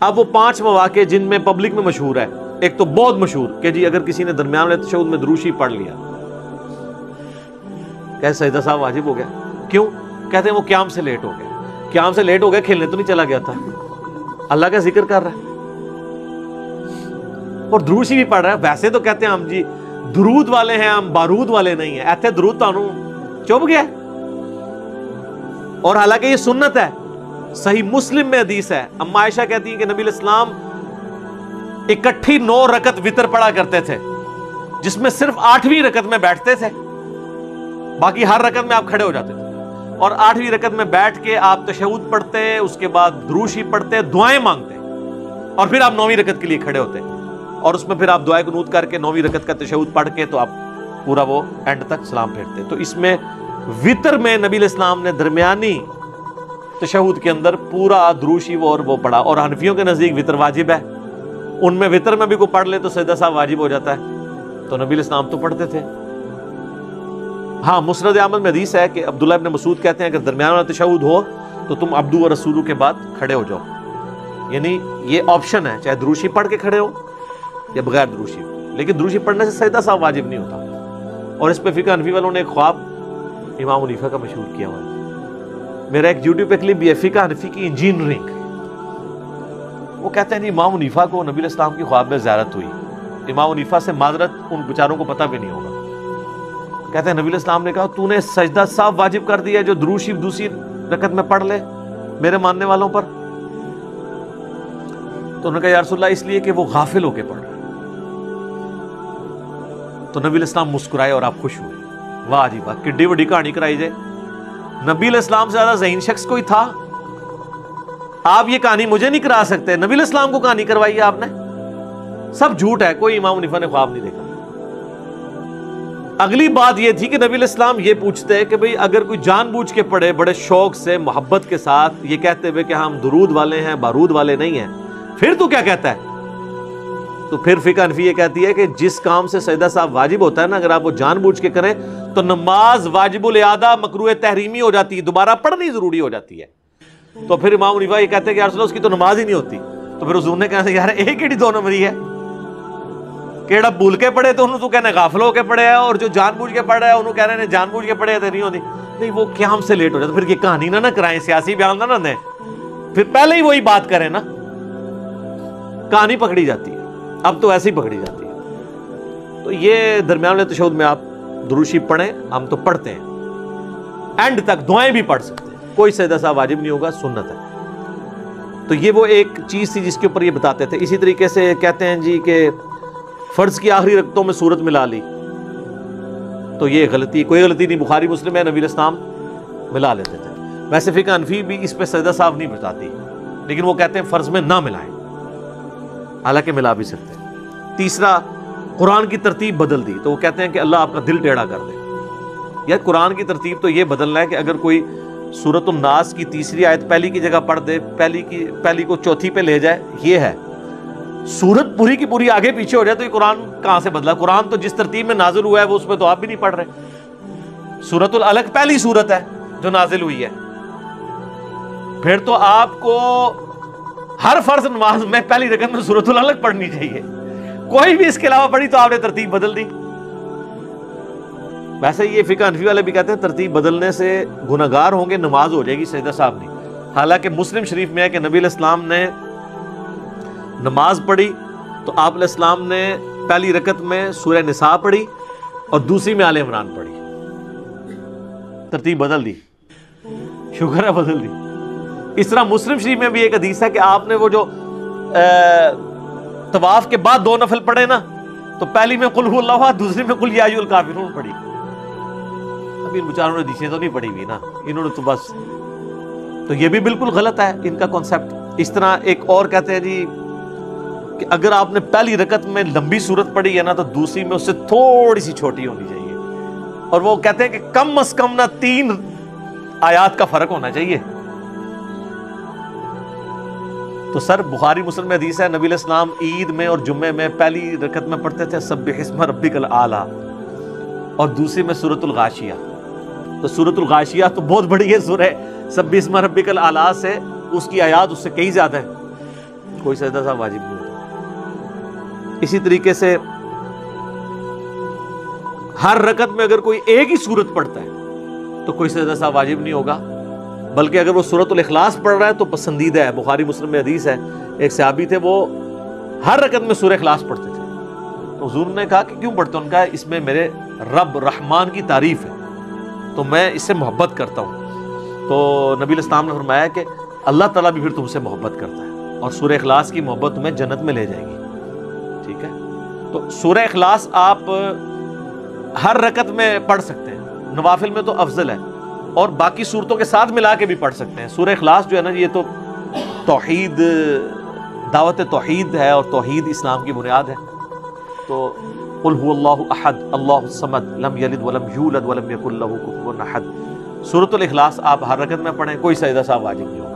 اب وہ 5 مواقع جن میں پبلک میں مشہور ہے، ایک تو بہت مشہور کہ جی اگر کسی نے درمیان والے تشہد میں دروشی پڑھ لیا کہ سجدہ صاحب واجب ہو گیا. کیوں؟ کہتے ہیں وہ قیام سے لیٹ ہو گیا. قیام سے لیٹ ہو گیا، کھیلنے تو نہیں چلا گیا تھا، اللہ کا ذکر کر رہا ہے اور دروشی بھی پڑھ رہا ہے. ویسے تو کہتے ہیں ہم جی درود والے ہیں، ہم بارود والے نہیں ہیں. ایتھے درود تانوں چپ گیا. اور حالانکہ یہ سنت ہے، صحیح مسلم میں حدیث ہے، اما عائشہ کہتی ہیں کہ نبی علیہ السلام اکٹھی 9 رکعت وتر پڑھا کرتے تھے، جس میں صرف 8ویں رکعت میں بیٹھتے تھے، باقی ہر رکعت میں آپ کھڑے ہو جاتے تھے. اور 8ویں رکعت میں بیٹھ کے آپ تشہد پڑھتے، اس کے بعد دروشی پڑھتے، دعائیں مانگتے، اور پھر آپ 9ویں رکعت کے لیے کھڑے ہوتے، اور اس میں پھر آپ دعائے قنوت کر کے 9ویں رکعت کا تشہد پڑھ کے تو آپ پورا وہ اینڈ تک سلام پھیرتے. تو اس میں وتر میں نبی علیہ السلام نے درمیانی تشہد کے اندر پورا دروشی اور وہ پڑھا. اور حنفیوں کے نزدیک وتر واجب ہے، ان میں وتر میں بھی کوئی پڑھ لے تو سجدہ صاحب واجب ہو جاتا ہے، تو نبی علیہ السلام تو پڑھتے تھے. ہاں مسند احمد میں حدیث ہے کہ عبداللہ ابن مسعود کہتے ہیں اگر درمیان والا تشہد ہو تو تم عبدو و رسولو کے بعد کھڑے ہو جاؤ. یعنی یہ آپشن ہے، چاہے دروشی پڑھ کے کھڑے ہو یا بغیر دروشی، لیکن دروشی پڑھنے سے سجدہ صاحب واجب نہیں ہوتا. اور اس پہ فقہ حنفی والوں نے ایک خواب امام حنیفہ کا مشہور کیا ہوا ہے. میرا ایک یوٹیوب پہ کلپ بھی ہے، فقہ حنفی کی انجینئرنگ. وہ کہتے ہیں جی امام حنیفہ کو نبی علیہ السلام کی خواب میں زیارت ہوئی. امام حنیفہ سے معذرت ان بیچاروں کو پتہ بھی نہیں ہوگا. کہتے ہیں نبی علیہ السلام نے کہا تو نے سجدہ صاحب واجب کر دیا جو دروشی دوسری رکعت میں پڑھ لے میرے ماننے والوں پر. تو انہوں نے کہا یا رسول اللہ اس لیے کہ وہ غافل ہو کے پڑھ رہا ہے. تو نبی علیہ السلام مسکرائے اور آپ خوش ہوئے. واہ جی واہ، کڈی بڑی کہانی کرائی جائے. نبی علیہ السلام سے زیادہ ذہین شخص کوئی تھا؟ آپ یہ کہانی مجھے نہیں کرا سکتے، نبی علیہ السلام کو کہانی کروائی ہے آپ نے. سب جھوٹ ہے، کوئی امام حنیفہ نے خواب نہیں دیکھا. اگلی بات یہ تھی کہ نبی علیہ السلام یہ پوچھتے کہ بھئی اگر کوئی جان بوجھ کے پڑھے بڑے شوق سے محبت کے ساتھ یہ کہتے ہوئے کہ ہم درود والے ہیں بارود والے نہیں ہیں، پھر تو کیا کہتا ہے؟ تو پھر فقہ حنفی یہ کہتی ہے کہ جس کام سے سجدہ صاحب واجب ہوتا ہے نا، اگر آپ وہ جان بوجھ کے کریں تو نماز واجب الاعادہ مکروہ تحریمی ہو جاتی ہے، دوبارہ پڑھنی ضروری ہو جاتی ہے. تو پھر امام حنیفہ یہ کہتے ہیں کہ یا رسول اللہ اس کی تو نماز ہی نہیں ہوتی. تو پھر حضور نے کہا یار ایک ہی 2 نمبری ہے، کیڑا بھول کے پڑھے تو انہوں تو کہنا غافل ہو کے پڑھے ہے، اور جو جان بوجھ کے پڑھ رہا ہے انہوں کہہ رہے ہیں جان بوجھ کے پڑھے تو نہیں ہوتی. نہیں وہ قیام سے لیٹ ہو جاتا. پھر یہ کہانی نہ کرائیں، سیاسی بیان نہ دیں، پھر پہلے ہی وہی بات کریں نا. کہانی پکڑی جاتی ہے، اب تو ایسے ہی پکڑی جاتی ہے. تو یہ درمیان والے تشہد میں آپ دروشی پڑھیں، ہم تو پڑھتے ہیں، اینڈ تک دعائیں بھی پڑھ سکتے ہیں، کوئی سجدہ صاحب واجب نہیں ہوگا، سنت ہے. تو یہ وہ ایک چیز تھی جس کے اوپر یہ بتاتے تھے. اسی طریقے سے کہتے ہیں جی کہ فرض کی آخری رکعتوں میں سورت ملا لی تو یہ غلطی، کوئی غلطی نہیں، بخاری مسلم ہے، نبی علیہ السلام ملا لیتے تھے. ویسے فقہ حنفی بھی اس پہ سجدہ صاحب نہیں بتاتی، لیکن وہ کہتے ہیں فرض میں نہ ملائیں، حالانکہ ملا بھی سکتے ہیں. تیسرا قرآن کی ترتیب بدل دی، تو وہ کہتے ہیں کہ اللہ آپ کا دل ٹیڑھا کر دے. یا قرآن کی ترتیب تو یہ بدلنا ہے کہ اگر کوئی سورۃ الناس کی تیسری آیت پہلی کی جگہ پڑھ دے، پہلی کو چوتھی پہ لے جائے، یہ ہے. سورت پوری کی پوری آگے پیچھے ہو جائے تو یہ قرآن کہاں سے بدلا؟ قرآن تو جس ترتیب میں نازل ہوا ہے وہ اس پہ تو آپ بھی نہیں پڑھ رہے. سورۃ العلق پہلی سورت ہے جو نازل ہوئی ہے، پھر تو آپ کو ہر فرض نماز میں پہلی رکعت میں سورۃ العلق پڑھنی چاہیے. کوئی بھی اس کے علاوہ پڑھی تو آپ نے ترتیب بدل دی. ویسے یہ فقہ حنفی والے بھی کہتے ہیں ترتیب بدلنے سے گناہگار ہوں گے، نماز ہو جائے گی سجدہ صاحب نہیں. حالانکہ مسلم شریف میں ہے کہ نبی علیہ السلام نے نماز پڑھی تو آپ علیہ السلام نے پہلی رکعت میں سورہ نساء پڑھی اور دوسری میں آل عمران پڑھی. ترتیب بدل دی، شکر ہے بدل دی. اس طرح مسلم شریف میں بھی ایک حدیث ہے کہ آپ نے وہ جو طواف کے بعد 2 نفل پڑھے نا، تو پہلی میں قل هو اللہ احد، دوسری میں قل یا ایھا الکافرون پڑھی. ابھی ان بیچاروں نے حدیثیں تو نہیں پڑھی ہوئی نا، انہوں نے تو بس، تو یہ بھی بالکل غلط ہے ان کا کانسیپٹ. اس طرح ایک اور کہتے ہیں جی کہ اگر آپ نے پہلی رکعت میں لمبی سورت پڑھی ہے نا تو دوسری میں اس سے تھوڑی سی چھوٹی ہونی چاہیے، اور وہ کہتے ہیں کہ کم از کم نہ 3 آیات کا فرق ہونا چاہیے. تو سر بخاری مسلم میں حدیث ہے نبی علیہ السلام عید میں اور جمعے میں پہلی رکعت میں پڑھتے تھے سبح اسم ربک الاعلی اور دوسری میں سورۃ الغاشیہ. تو سورۃ الغاشیہ تو بہت بڑی ہے سورہ، سبح اسم ربک الاعلی سے اس کی آیات اس سے کئی زیادہ ہیں. کوئی سجدہ سہو واجب نہیں ہوتا۔ اسی طریقے سے ہر رکعت میں اگر کوئی ایک ہی سورت پڑھتا ہے تو کوئی سجدہ سہو واجب نہیں ہوگا، بلکہ اگر وہ سورۃ الاخلاص پڑھ رہا ہے تو پسندیدہ ہے۔ بخاری مسلم میں حدیث ہے، ایک صحابی تھے وہ ہر رکعت میں سورہ اخلاص پڑھتے تھے، تو حضور نے کہا کہ کیوں پڑھتے ہیں؟ ان کا اس میں میرے رب رحمان کی تعریف ہے تو میں اس سے محبت کرتا ہوں۔ تو نبی علیہ السلام نے فرمایا کہ اللہ تعالیٰ بھی پھر تم سے محبت کرتا ہے اور سورہ اخلاص کی محبت تمہیں جنت میں لے جائے گی، ٹھیک ہے؟ تو سورہ اخلاص آپ ہر رکعت میں پڑھ سکتے ہیں، نوافل میں تو افضل ہے، اور باقی صورتوں کے ساتھ ملا کے بھی پڑھ سکتے ہیں۔ سورہ اخلاص جو ہے نا یہ تو توحید، دعوت توحید ہے، اور توحید اسلام کی بنیاد ہے۔ تو قل هو اللہ احد اللہ الصمد لم یلد ولم یولد ولم یکن لہ کفوا احد، سورۃ الاخلاص آپ ہر رکعت میں پڑھیں، کوئی سجدہ سہو واجب نہیں ہوگا۔